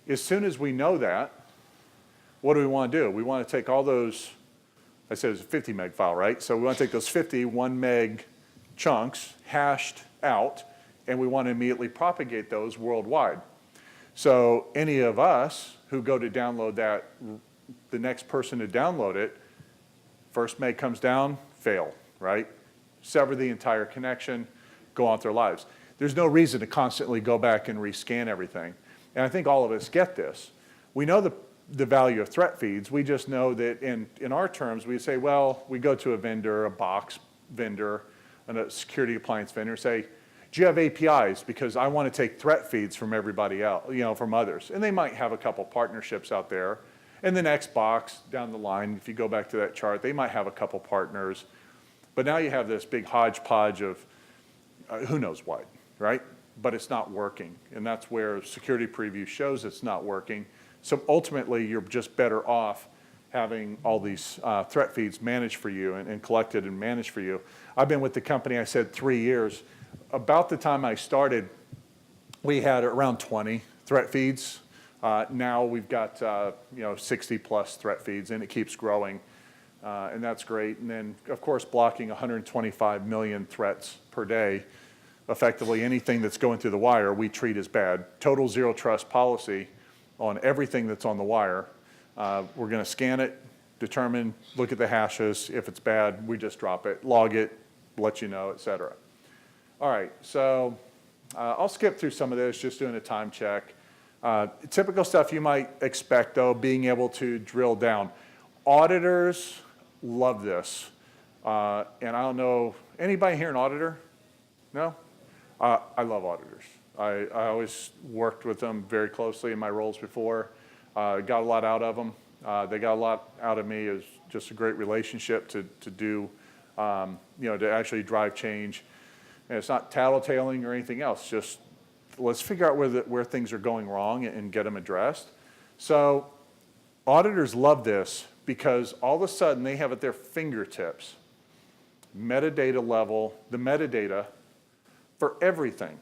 As soon as we know that, what do we want to do? We want to take all those, I said it was a 50 meg file, right? So we want to take those 50 1 meg chunks, hashed out, and we want to immediately propagate those worldwide. So any of us who go to download that, the next person to download it, first meg comes down, fail, right? Sever the entire connection, go on with their lives. There's no reason to constantly go back and rescan everything. And I think all of us get this. We know the value of threat feeds. We just know that in our terms, we say, well, we go to a vendor, a box vendor, and a security appliance vendor, say, do you have APIs? Because I want to take threat feeds from everybody else, from others. And they might have a couple partnerships out there. And the next box down the line, if you go back to that chart, they might have a couple partners. But now you have this big hodgepodge of who knows what, right? But it's not working. And that's where security preview shows it's not working. So ultimately, you're just better off having all these threat feeds managed for you and collected and managed for you. I've been with the company, I said 3 years. About the time I started, we had around 20 threat feeds. Now we've got 60 plus threat feeds, and it keeps growing, and that's great. And then, of course, blocking 125 million threats per day. Effectively, anything that's going through the wire, we treat as bad. Total zero trust policy on everything that's on the wire. We're going to scan it, determine, look at the hashes. If it's bad, we just drop it, log it, let you know, et cetera. All right, so I'll skip through some of this, just doing a time check. Typical stuff you might expect, though, being able to drill down. Auditors love this. And I don't know, anybody here an auditor? No? I love auditors. I always worked with them very closely in my roles before. Got a lot out of them. They got a lot out of me. It was just a great relationship to do, to actually drive change. And it's not tattletaling or anything else, just let's figure out where things are going wrong and get them addressed. So auditors love this because all of a sudden they have at their fingertips metadata level, the metadata for everything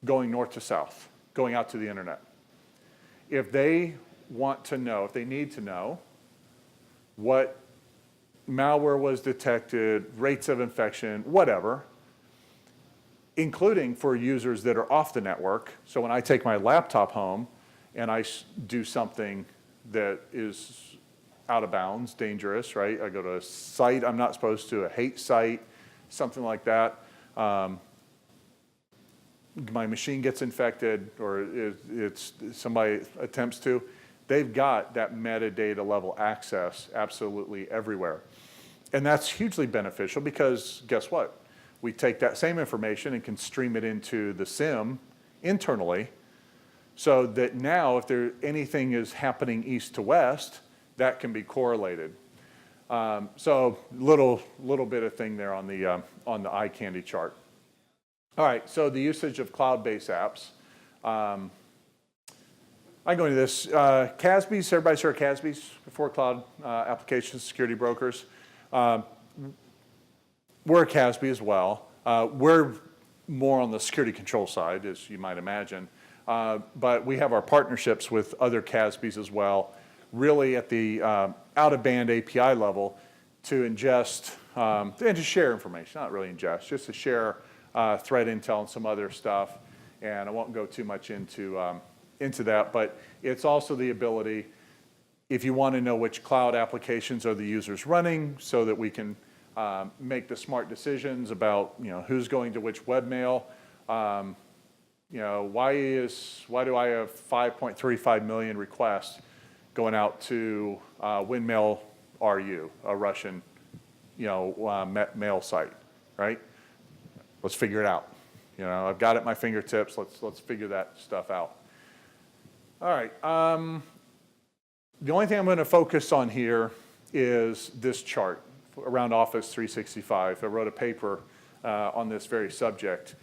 going north to south, going out to the internet. If they want to know, if they need to know what malware was detected, rates of infection, whatever, including for users that are off the network. So when I take my laptop home and I do something that is out of bounds, dangerous, right? I go to a site I'm not supposed to, a hate site, something like that. My machine gets infected or somebody attempts to, they've got that metadata level access absolutely everywhere. And that's hugely beneficial because guess what? We take that same information and can stream it into the SIM internally so that now if anything is happening east to west, that can be correlated. So little bit of thing there on the eye candy chart. All right, so the usage of cloud-based apps. I go into this. CASBs, everybody's heard of CASBs before, Cloud Application Security Brokers. We're a CASB as well. We're more on the security control side, as you might imagine. But we have our partnerships with other CASBs as well, really at the out-of-band API level to ingest and to share information, not really ingest, just to share threat intel and some other stuff. And I won't go too much into that, but it's also the ability, if you want to know which cloud applications are the users running so that we can make the smart decisions about who's going to which webmail. Why do I have 5.35 million requests going out to Windmail RU, a Russian mail site, right? Let's figure it out. I've got it at my fingertips. Let's figure that stuff out. All right. The only thing I'm going to focus on here is this chart around Office 365. I wrote a paper on this very subject.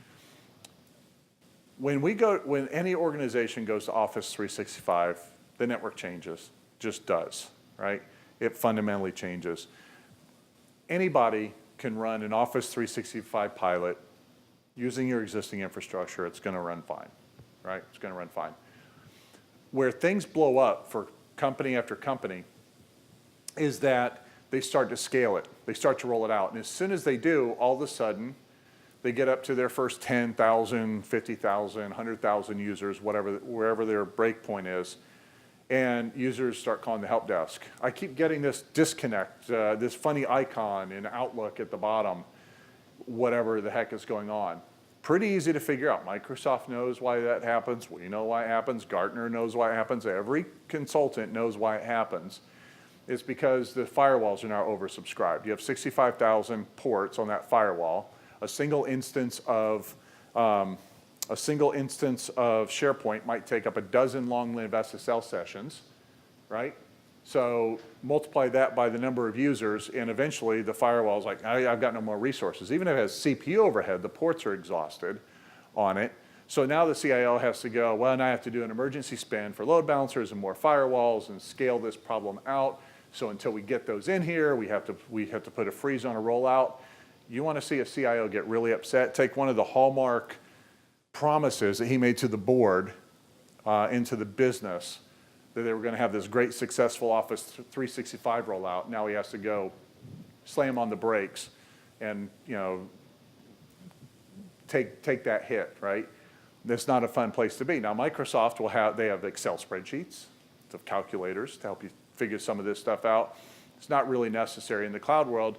When any organization goes to Office 365, the network changes, just does, right? It fundamentally changes. Anybody can run an Office 365 pilot using your existing infrastructure. It's going to run fine, right? It's going to run fine. Where things blow up for company after company is that they start to scale it. They start to roll it out. And as soon as they do, all of a sudden, they get up to their first 10,000, 50,000, 100,000 users, wherever their breakpoint is. And users start calling the help desk. I keep getting this disconnect, this funny icon in Outlook at the bottom, whatever the heck is going on. Pretty easy to figure out. Microsoft knows why that happens. We know why it happens. Gartner knows why it happens. Every consultant knows why it happens. It's because the firewalls are now oversubscribed. You have 65,000 ports on that firewall. A single instance of SharePoint might take up a dozen long-lived SSL sessions, right? So multiply that by the number of users, and eventually the firewall is like, I've got no more resources. Even if it has CPU overhead, the ports are exhausted on it. So now the CIO has to go, well, now I have to do an emergency spend for load balancers and more firewalls and scale this problem out. So until we get those in here, we have to put a freeze on a rollout. You want to see a CIO get really upset, take one of the hallmark promises that he made to the board into the business, that they were going to have this great successful Office 365 rollout. Now he has to go slam on the brakes and take that hit, right? That's not a fun place to be. Now Microsoft they have Excel spreadsheets, of calculators to help you figure some of this stuff out. It's not really necessary in the cloud world.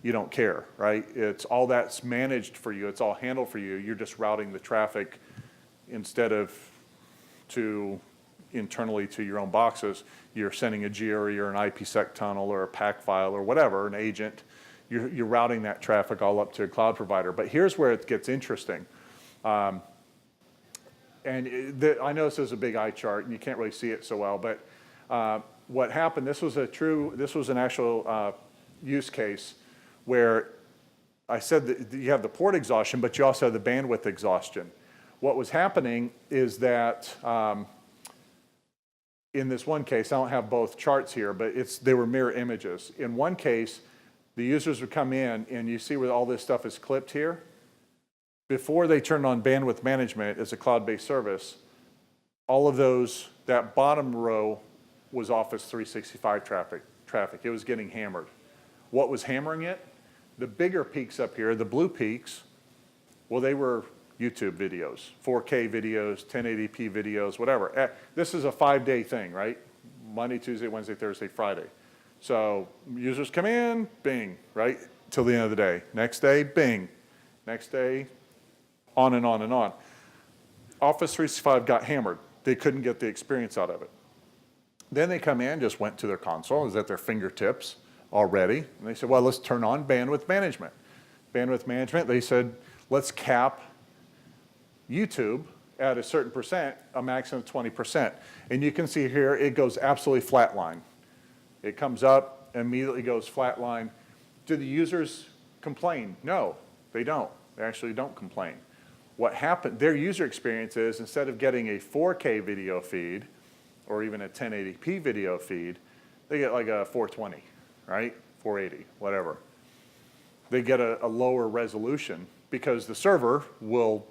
You don't care, right? It's all that's managed for you. It's all handled for you. You're just routing the traffic instead of internally to your own boxes. You're sending a GRE or an IPsec tunnel or a PAC file or whatever, an agent. You're routing that traffic all up to a cloud provider. But here's where it gets interesting. I know this is a big eye chart and you can't really see it so well, but what happened, this was an actual use case where I said that you have the port exhaustion, but you also have the bandwidth exhaustion. What was happening is that in this one case, I don't have both charts here, but they were mirror images. In one case, the users would come in and you see where all this stuff is clipped here. Before they turned on bandwidth management as a cloud-based service, all of that bottom row was Office 365 traffic. It was getting hammered. What was hammering it? The bigger peaks up here, the blue peaks, well, they were YouTube videos, 4K videos, 1080p videos, whatever. This is a 5-day thing, right? Monday, Tuesday, Wednesday, Thursday, Friday. So users come in, bing, right? Till the end of the day. Next day, bing. Next day, on and on and on. Office 365 got hammered. They couldn't get the experience out of it. Then they come in, just went to their console, is at their fingertips already, and they said, well, let's turn on bandwidth management. Bandwidth management, they said, let's cap YouTube at a certain percent, a maximum of 20%. And you can see here, it goes absolutely flatline. It comes up, immediately goes flatline. Do the users complain? No, they don't. They actually don't complain. What happened, their user experience is, instead of getting a 4K video feed, or even a 1080p video feed, they get like a 420, right? 480, whatever. They get a lower resolution because the server will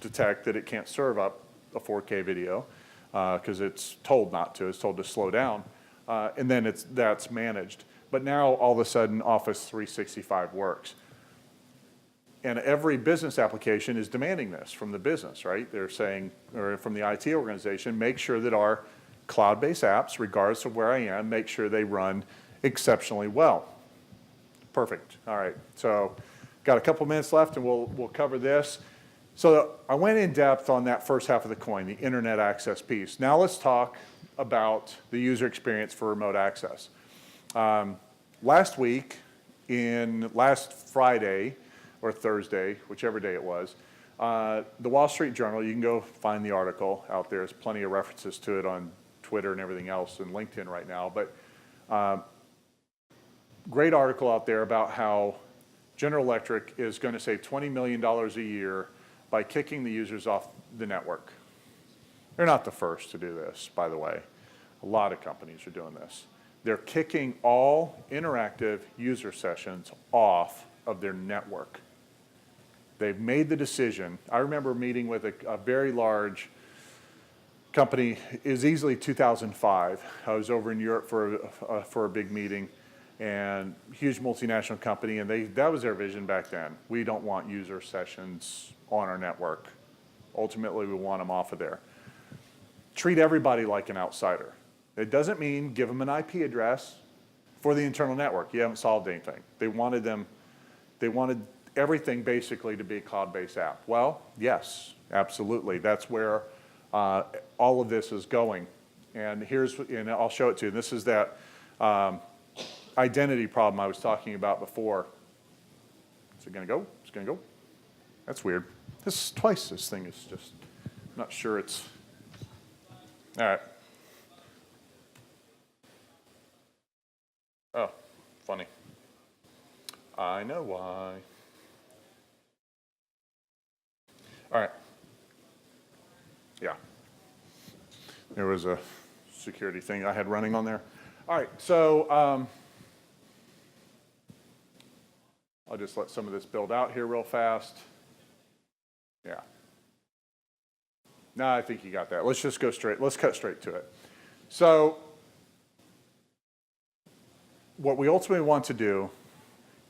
detect that it can't serve up a 4K video because it's told not to. It's told to slow down. And then that's managed. But now, all of a sudden, Office 365 works. And every business application is demanding this from the business, right? They're saying, or from the IT organization, make sure that our cloud-based apps, regardless of where I am, make sure they run exceptionally well. Perfect. All right. So got a couple minutes left, and we'll cover this. So I went in depth on that first half of the coin, the internet access piece. Now let's talk about the user experience for remote access. Last Friday or Thursday, whichever day it was, the Wall Street Journal, you can go find the article out there. There's plenty of references to it on Twitter and everything else and LinkedIn right now. But great article out there about how General Electric is going to save $20 million a year by kicking the users off the network. They're not the first to do this, by the way. A lot of companies are doing this. They're kicking all interactive user sessions off of their network. They've made the decision. I remember meeting with a very large company. It was easily 2005. I was over in Europe for a big meeting, and huge multinational company, and that was their vision back then. We don't want user sessions on our network. Ultimately, we want them off of there. Treat everybody like an outsider. It doesn't mean give them an IP address for the internal network. You haven't solved anything. They wanted everything basically to be a cloud-based app. Well, yes, absolutely. That's where all of this is going. And I'll show it to you. This is that identity problem I was talking about before. Is it going to go? It's going to go. That's weird. This thing is just, I'm not sure it's, all right. Oh, funny. I know why. All right. There was a security thing I had running on there. All right, so I'll just let some of this build out here real fast. Yeah. No, I think you got that. Let's just go straight. Let's cut straight to it. So what we ultimately want to do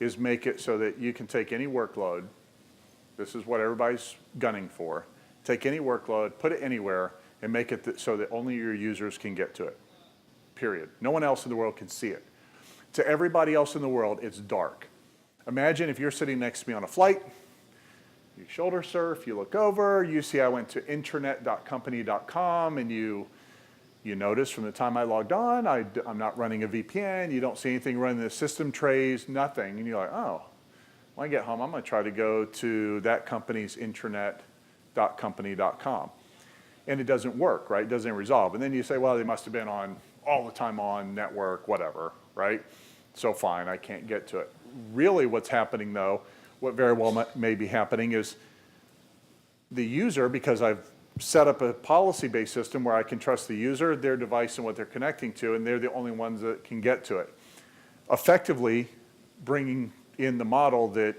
is make it so that you can take any workload. This is what everybody's gunning for. Take any workload, put it anywhere, and make it so that only your users can get to it, period. No one else in the world can see it. To everybody else in the world, it's dark. Imagine if you're sitting next to me on a flight, you shoulder surf, you look over, you see I went to internet.company.com, and you notice from the time I logged on, I'm not running a VPN, you don't see anything running the system trays, nothing, and you're like, oh, when I get home, I'm gonna try to go to that company's internet.company.com. And it doesn't work, right? It doesn't resolve. And then you say, well, they must have been on all the time on network, whatever, right? So fine, I can't get to it. Really what's happening though, what very well may be happening is the user, because I've set up a policy-based system where I can trust the user, their device, and what they're connecting to, and they're the only ones that can get to it. Effectively bringing in the model that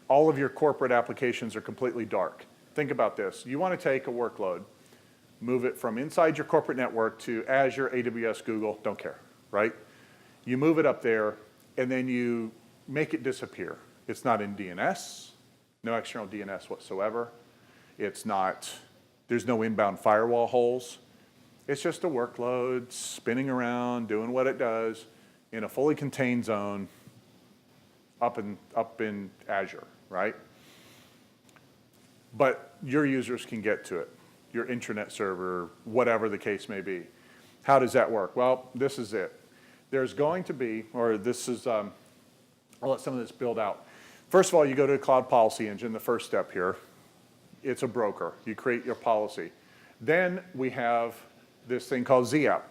all of your corporate applications are completely dark. Think about this. You want to take a workload, move it from inside your corporate network to Azure, AWS, Google, don't care, right? You move it up there, and then you make it disappear. It's not in DNS, no external DNS whatsoever. It's not, there's no inbound firewall holes. It's just a workload spinning around, doing what it does in a fully contained zone up in Azure, right? But your users can get to it, your intranet server, whatever the case may be. How does that work? Well, this is it. There's going to be, or this is, I'll let some of this build out. First of all, you go to a cloud policy engine, the first step here. It's a broker. You create your policy. Then we have this thing called ZApp.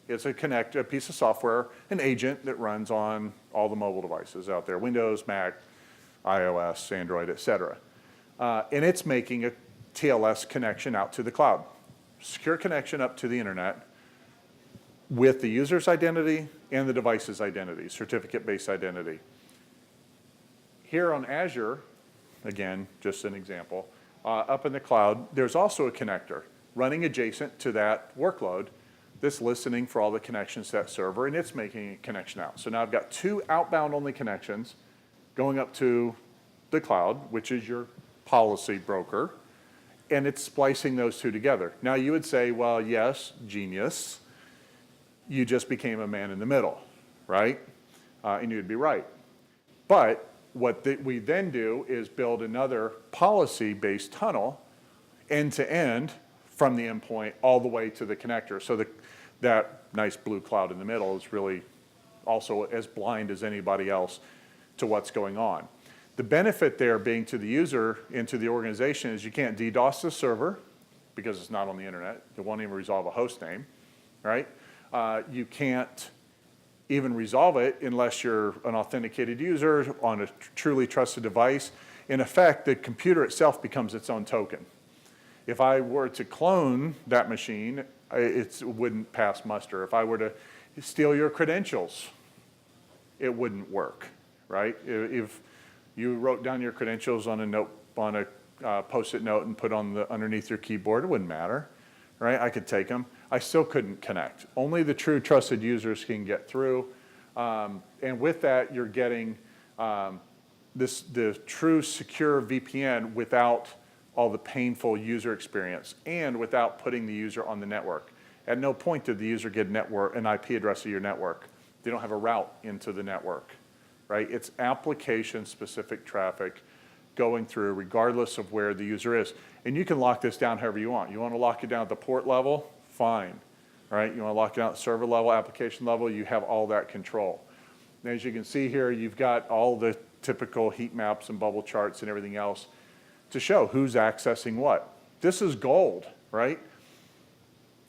It's a piece of software, an agent that runs on all the mobile devices out there, Windows, Mac, iOS, Android, et cetera. And it's making a TLS connection out to the cloud. Secure connection up to the internet with the user's identity and the device's identity, certificate-based identity. Here on Azure, again, just an example, up in the cloud, there's also a connector running adjacent to that workload that's listening for all the connections to that server, and it's making a connection out. So now I've got two outbound-only connections going up to the cloud, which is your policy broker, and it's splicing those two together. Now you would say, well, yes, genius, you just became a man in the middle, right? And you'd be right. But what we then do is build another policy-based tunnel end-to-end from the endpoint all the way to the connector. So that nice blue cloud in the middle is really also as blind as anybody else to what's going on. The benefit there being to the user and to the organization is you can't DDoS the server because it's not on the internet. It won't even resolve a host name, right? You can't even resolve it unless you're an authenticated user on a truly trusted device. In effect, the computer itself becomes its own token. If I were to clone that machine, it wouldn't pass muster. If I were to steal your credentials, it wouldn't work, right? If you wrote down your credentials on a note, on a post-it note and put on underneath your keyboard, it wouldn't matter, right? I could take them. I still couldn't connect. Only the true trusted users can get through. And with that, you're getting the true secure VPN without all the painful user experience and without putting the user on the network. At no point did the user get an IP address of your network. They don't have a route into the network, right? It's application-specific traffic going through regardless of where the user is. And you can lock this down however you want. You want to lock it down at the port level? Fine, right? You want to lock it down at the server level, application level, you have all that control. And as you can see here, you've got all the typical heat maps and bubble charts and everything else to show who's accessing what. This is gold, right?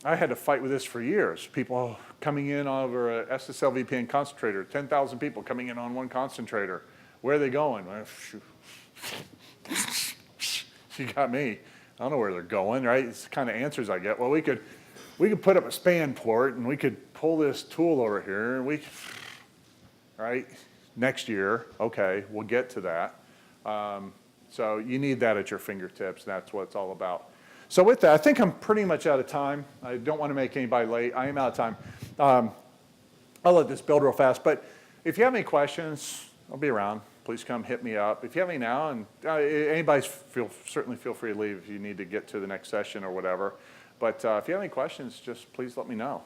I had to fight with this for years. People coming in over a SSL VPN concentrator, 10,000 people coming in on one concentrator. Where are they going? You got me. I don't know where they're going, right? It's the kind of answers I get. Well, we could we could put up a span port and we could pull this tool over here and we, right? Next year, okay, we'll get to that. So you need that at your fingertips. That's what it's all about. So with that, I think I'm pretty much out of time. I don't want to make anybody late. I am out of time. I'll let this build real fast, but if you have any questions, I'll be around. Please come hit me up. If you have any now, and anybody certainly feel free to leave if you need to get to the next session or whatever. But if you have any questions, just please let me know.